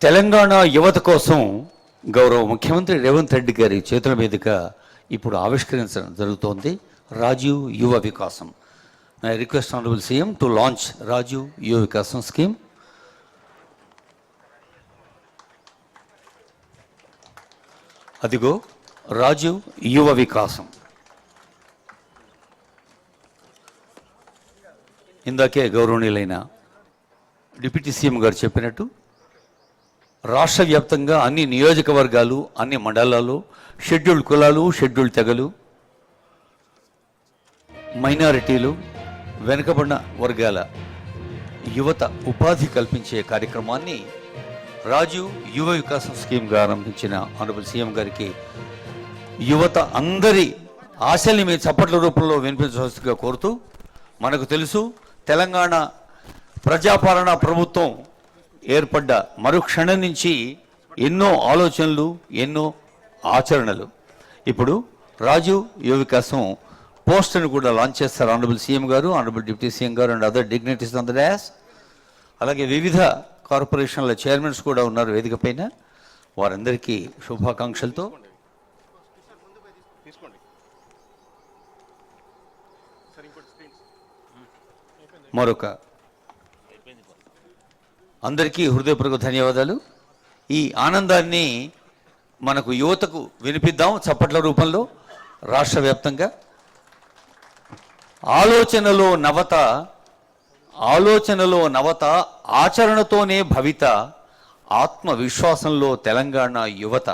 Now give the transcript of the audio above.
తెలంగాణ యువత కోసం గౌరవ ముఖ్యమంత్రి రేవంత్ రెడ్డి గారి చేతుల మీదుగా ఇప్పుడు ఆవిష్కరించడం జరుగుతోంది Rajiv Yuva Vikasam. I request honourable CM to launch Rajiv Yuva Vikasam scheme. అదిగో రాజీవ్ యువ వికాసం. ఇందాకే గౌరవనీయులైన డిప్యూటీ సీఎం గారు చెప్పినట్టు రాష్ట్ర వ్యాప్తంగా అన్ని నియోజకవర్గాలు, అన్ని మండలాలు, షెడ్యూల్డ్ కులాలు, షెడ్యూల్డ్ తెగలు, మైనారిటీలు, వెనుకబడిన వర్గాల యువత ఉపాధి కల్పించే కార్యక్రమాన్ని రాజీవ్ యువ వికాసం స్కీమ్గా ఆరంభించిన ఆనరబుల్ సీఎం గారికి యువత అందరి ఆశల్ని మీ చప్పట్ల రూపంలో వినిపించవలసిగా కోరుతూ, మనకు తెలుసు తెలంగాణ ప్రజాపాలన ప్రభుత్వం ఏర్పడ్డ మరుక్షణం నుంచి ఎన్నో ఆలోచనలు, ఎన్నో ఆచరణలు. ఇప్పుడు రాజీవ్ యువ వికాసం పోస్టర్ని కూడా లాంచ్ చేస్తారు ఆనరబుల్ సీఎం గారు, ఆనరబుల్ డిప్యూటీ సీఎం గారు and other dignities on the DOS. అలాగే వివిధ కార్పొరేషన్ల చైర్మన్స్ కూడా ఉన్నారు వేదిక పైన. వారందరికీ శుభాకాంక్షలతో మరొక అందరికీ హృదయపూర్వక ధన్యవాదాలు. ఈ ఆనందాన్ని మనకు యువతకు వినిపిద్దాం చప్పట్ల రూపంలో. రాష్ట్ర వ్యాప్తంగా ఆలోచనలో నవత, ఆచరణతోనే భవిత, ఆత్మవిశ్వాసంలో తెలంగాణ యువత.